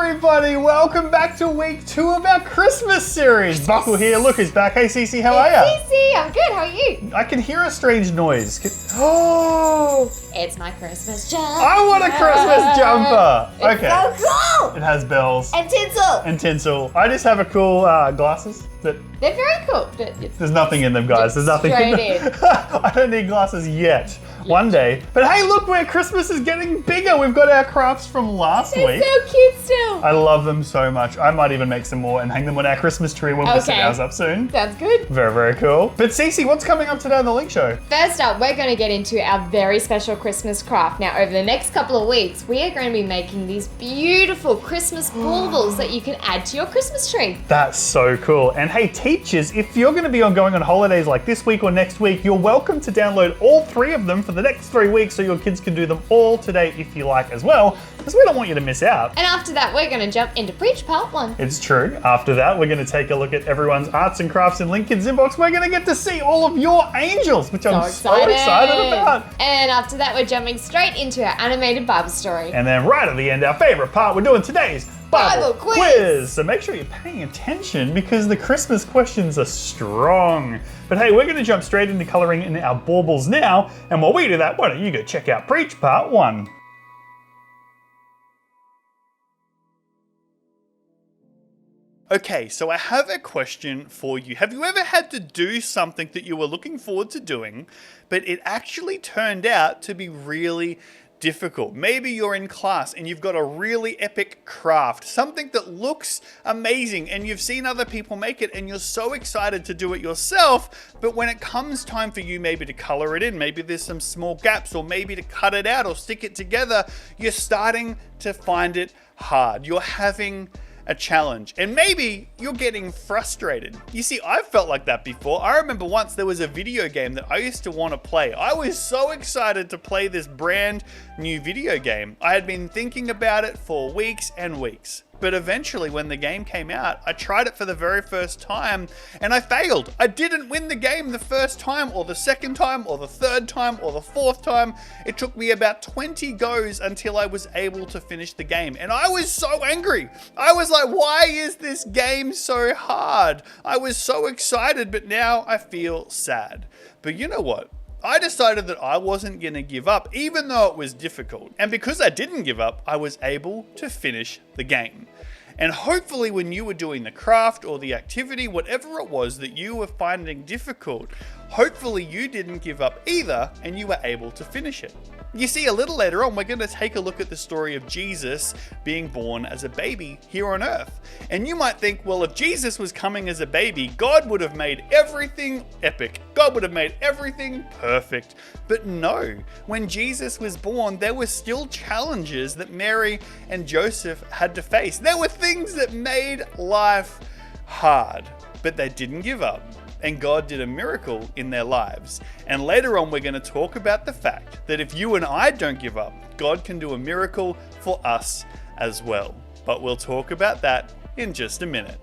everybody, welcome back to week 2 of our Christmas series. Buckle here, look who's back. Hey Cece, how are ya? Cece, I'm good, how are you? I can hear a strange noise. Oh! It's my Christmas jumper. I want a Christmas jumper! It's so cool! It has bells. And tinsel. And tinsel. I just have a cool glasses. They're very cool. There's nothing in them, guys. There's nothing in them. I don't need glasses yet. One day. But hey, look where Christmas is getting bigger. We've got our crafts from last week. They're so cute still. I love them so much. I might even make some more and hang them on our Christmas tree when we set ours up soon. Sounds good. Very, very cool. But Cece, what's coming up today on The Link Show? First up, we're going to get into our very special Christmas craft. Now, over the next couple of weeks, we are going to be making these beautiful Christmas baubles that you can add to your Christmas tree. That's so cool. And hey, teachers, if you're going to be going on holidays like this week or next week, you're welcome to download all 3 of them for the next 3 weeks so your kids can do them all today if you like as well, because we don't want you to miss out. And after that, we're going to jump into Preach Part 1. It's true. After that, we're going to take a look at everyone's arts and crafts in Lincoln's inbox. We're going to get to see all of your angels, which I'm so excited about. And after that, we're jumping straight into our animated Bible story. And then right at the end, our favorite part, we're doing today's Bible quiz. So make sure you're paying attention because the Christmas questions are strong. But hey, we're going to jump straight into colouring in our baubles now. And while we do that, why don't you go check out Preach Part 1. Okay, so I have a question for you. Have you ever had to do something that you were looking forward to doing, but it actually turned out to be really difficult? Maybe you're in class and you've got a really epic craft, something that looks amazing, and you've seen other people make it and you're so excited to do it yourself, but when it comes time for you maybe to color it in, maybe there's some small gaps, or maybe to cut it out or stick it together, you're starting to find it hard. You're having a challenge, and maybe you're getting frustrated. You see, I've felt like that before. I remember once there was a video game that I used to want to play. I was so excited to play this brand new video game. I had been thinking about it for weeks and weeks. But eventually, when the game came out, I tried it for the very first time and I failed. I didn't win the game the first time, or the second time, or the third time, or the fourth time. It took me about 20 goes until I was able to finish the game. And I was so angry. I was like, why is this game so hard? I was so excited, but now I feel sad. But you know what? I decided that I wasn't going to give up, even though it was difficult. And because I didn't give up, I was able to finish the game. And hopefully when you were doing the craft or the activity, whatever it was that you were finding difficult, hopefully you didn't give up either and you were able to finish it. You see, a little later on, we're going to take a look at the story of Jesus being born as a baby here on earth. And you might think, well, if Jesus was coming as a baby, God would have made everything epic. God would have made everything perfect. But no, when Jesus was born, there were still challenges that Mary and Joseph had to face. There were things that made life hard, but they didn't give up. And God did a miracle in their lives. And later on, we're going to talk about the fact that if you and I don't give up, God can do a miracle for us as well. But we'll talk about that in just a minute.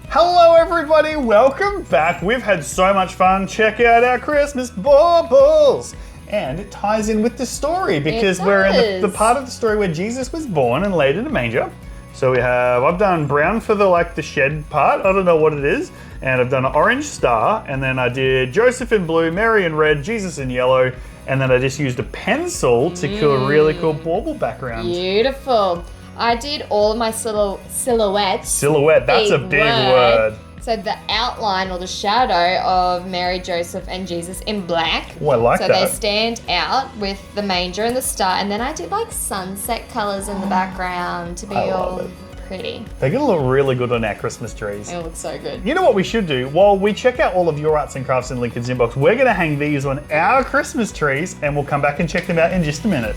Hello everybody, welcome back. We've had so much fun. Check out our Christmas baubles. And it ties in with the story because we're in the part of the story where Jesus was born and laid in a manger. So we have, I've done brown for the shed part, I don't know what it is, and I've done an orange star, and then I did Joseph in blue, Mary in red, Jesus in yellow, and then I just used a pencil to kill a really cool bauble background. Beautiful. I did all of my silhouettes. Silhouette, that's a big word. So the outline or the shadow of Mary, Joseph, and Jesus in black. Oh, I like that. So they stand out with the manger and the star. And then I did sunset colors in the background to be all pretty. They're going to look really good on our Christmas trees. It looks so good. You know what we should do? While we check out all of your arts and crafts in Lincoln's inbox, we're going to hang these on our Christmas trees and we'll come back and check them out in just a minute.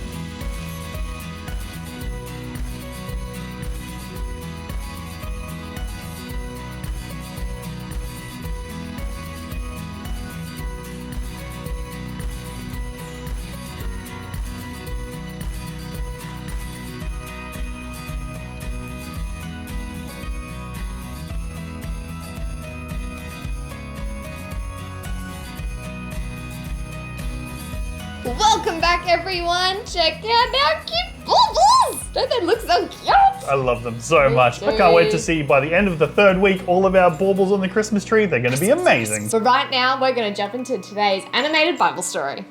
Welcome back, everyone. Check out our cute baubles. Don't they look so cute? I love them so much. I can't wait to see by the end of the third week all of our baubles on the Christmas tree. They're going to be amazing. So right now, we're going to jump into today's animated Bible story.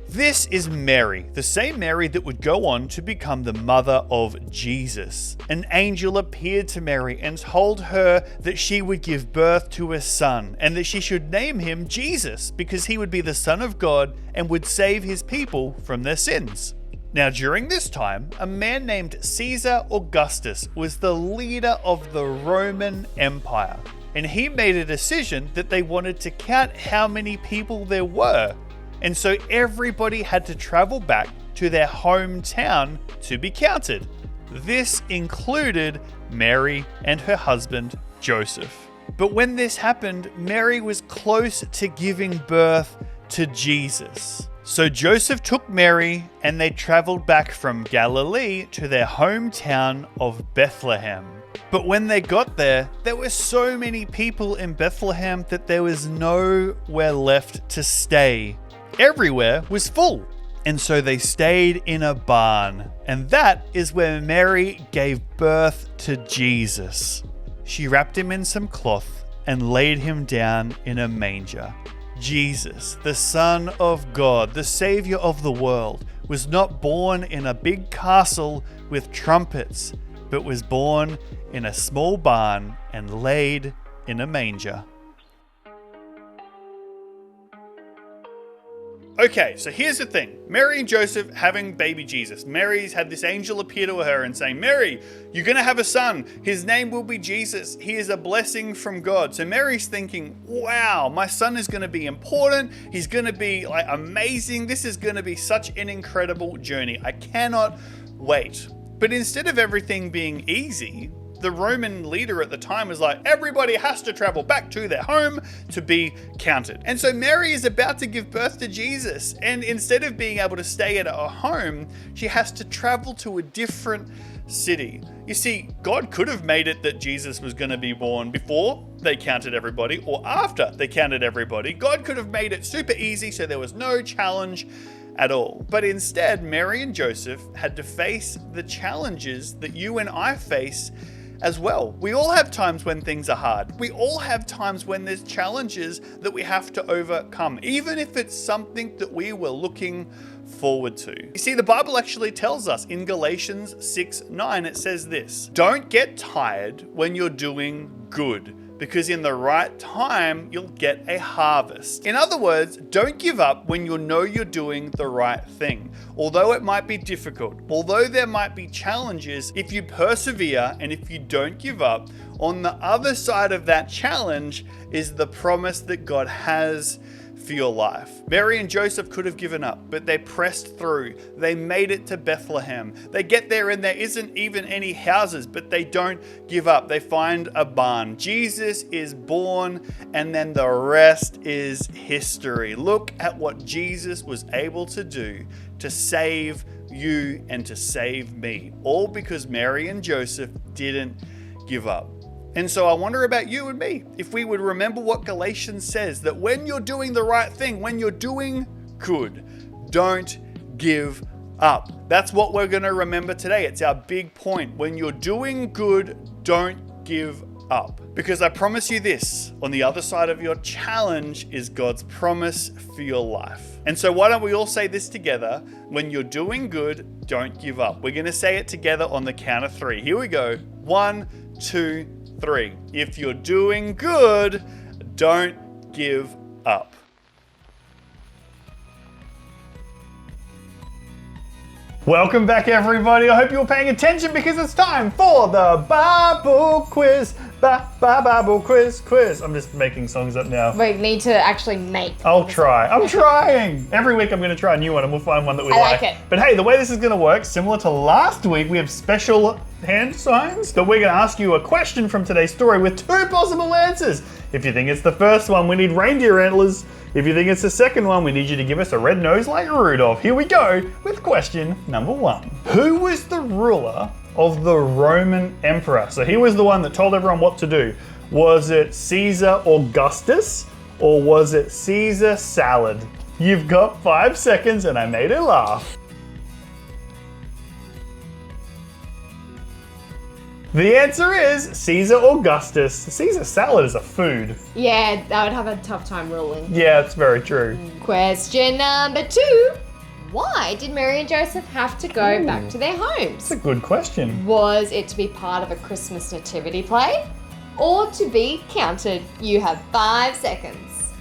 This is Mary, the same Mary that would go on to become the mother of Jesus. An angel appeared to Mary and told her that she would give birth to a son and that she should name him Jesus because he would be the Son of God and would save his people from their sins. Now, during this time, a man named Caesar Augustus was the leader of the Roman Empire, and he made a decision that they wanted to count how many people there were. And so everybody had to travel back to their hometown to be counted. This included Mary and her husband, Joseph. But when this happened, Mary was close to giving birth to Jesus. So Joseph took Mary and they traveled back from Galilee to their hometown of Bethlehem. But when they got there were so many people in Bethlehem that there was nowhere left to stay. Everywhere was full. And so they stayed in a barn. And that is where Mary gave birth to Jesus. She wrapped him in some cloth and laid him down in a manger. Jesus, the Son of God, the Savior of the world, was not born in a big castle with trumpets, but was born in a small barn and laid in a manger. Okay, so here's the thing. Mary and Joseph having baby Jesus. Mary's had this angel appear to her and saying, Mary, you're going to have a son. His name will be Jesus. He is a blessing from God. So Mary's thinking, wow, my son is going to be important. He's going to be like amazing. This is going to be such an incredible journey. I cannot wait. But instead of everything being easy, the Roman leader at the time was like, everybody has to travel back to their home to be counted. And so Mary is about to give birth to Jesus. And instead of being able to stay at her home, she has to travel to a different city. You see, God could have made it that Jesus was going to be born before they counted everybody or after they counted everybody. God could have made it super easy so there was no challenge at all. But instead, Mary and Joseph had to face the challenges that you and I face as well. We all have times when things are hard. We all have times when there's challenges that we have to overcome, even if it's something that we were looking forward to. You see, the Bible actually tells us in Galatians 6:9, it says this: don't get tired when you're doing good, because in the right time, you'll get a harvest. In other words, don't give up when you know you're doing the right thing. Although it might be difficult, although there might be challenges, if you persevere and if you don't give up, on the other side of that challenge is the promise that God has for your life. Mary and Joseph could have given up, but they pressed through. They made it to Bethlehem. They get there and there isn't even any houses, but they don't give up. They find a barn. Jesus is born, and then the rest is history. Look at what Jesus was able to do to save you and to save me, all because Mary and Joseph didn't give up. And so I wonder about you and me, if we would remember what Galatians says, that when you're doing the right thing, when you're doing good, don't give up. That's what we're going to remember today. It's our big point. When you're doing good, don't give up. Because I promise you this, on the other side of your challenge is God's promise for your life. And so why don't we all say this together? When you're doing good, don't give up. We're going to say it together on the count of 3. Here we go. 1, 2, 3. If you're doing good, don't give up. Welcome back, everybody. I hope you're paying attention because it's time for the Bible quiz. Bible quiz. I'm just making songs up now. We need to actually make. I'll try. I'm trying. Every week I'm going to try a new one and we'll find one that we like. I like it. But hey, the way this is going to work, similar to last week, we have special hand signs that we're going to ask you a question from today's story with 2 possible answers. If you think it's the first one, we need reindeer antlers. If you think it's the second one, we need you to give us a red nose like Rudolph. Here we go with question number 1. Who was the ruler of the Roman emperor? So he was the one that told everyone what to do. Was it Caesar Augustus or was it Caesar Salad? You've got 5 seconds and I made it laugh. The answer is Caesar Augustus. Caesar salad is a food. Yeah, I would have a tough time ruling. Yeah, it's very true. Question number 2. Why did Mary and Joseph have to go back to their homes? That's a good question. Was it to be part of a Christmas nativity play or to be counted? You have 5 seconds.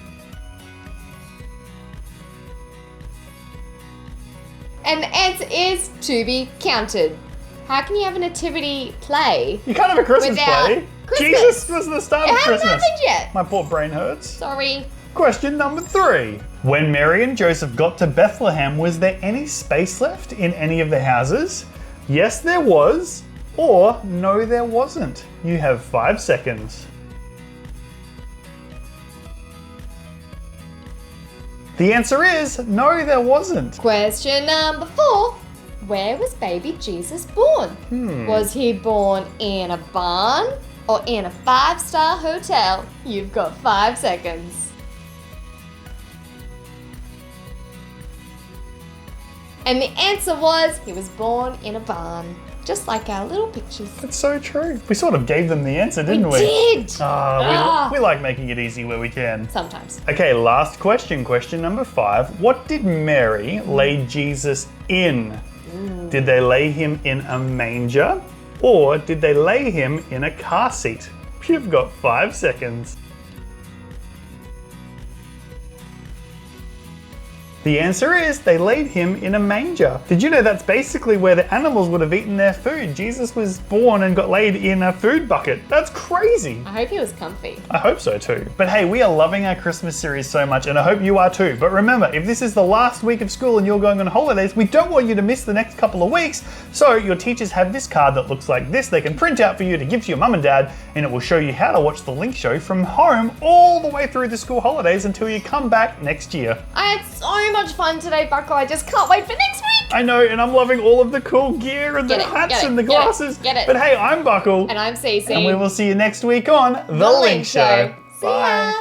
And the answer is to be counted. How can you have a nativity play? You can't have a Christmas Without play. Christmas. Jesus was the start of It hasn't Christmas. happened yet. My poor brain hurts. Sorry. Question number 3. When Mary and Joseph got to Bethlehem, was there any space left in any of the houses? Yes, there was, or no, there wasn't. You have 5 seconds. The answer is no, there wasn't. Question number 4. Where was baby Jesus born? Was he born in a barn or in a 5-star hotel? You've got 5 seconds. And the answer was he was born in a barn. Just like our little pictures. That's so true. We sort of gave them the answer, didn't we? Did! We like making it easy where we can. Sometimes. Okay, last question. Question number 5. What did Mary lay Jesus in? Did they lay him in a manger or did they lay him in a car seat? You've got 5 seconds. The answer is they laid him in a manger. Did you know that's basically where the animals would have eaten their food? Jesus was born and got laid in a food bucket. That's crazy. I hope he was comfy. I hope so too. But hey, we are loving our Christmas series so much and I hope you are too. But remember, if this is the last week of school and you're going on holidays, we don't want you to miss the next couple of weeks. So your teachers have this card that looks like this. They can print out for you to give to your mum and dad and it will show you how to watch the Link Show from home all the way through the school holidays until you come back next year. I had so much fun today, Buckle. I just can't wait for next week. I know, and I'm loving all of the cool gear and the hats and the glasses. Get it. But hey, I'm Buckle. And I'm Cece. And we will see you next week on The Link Show. See ya.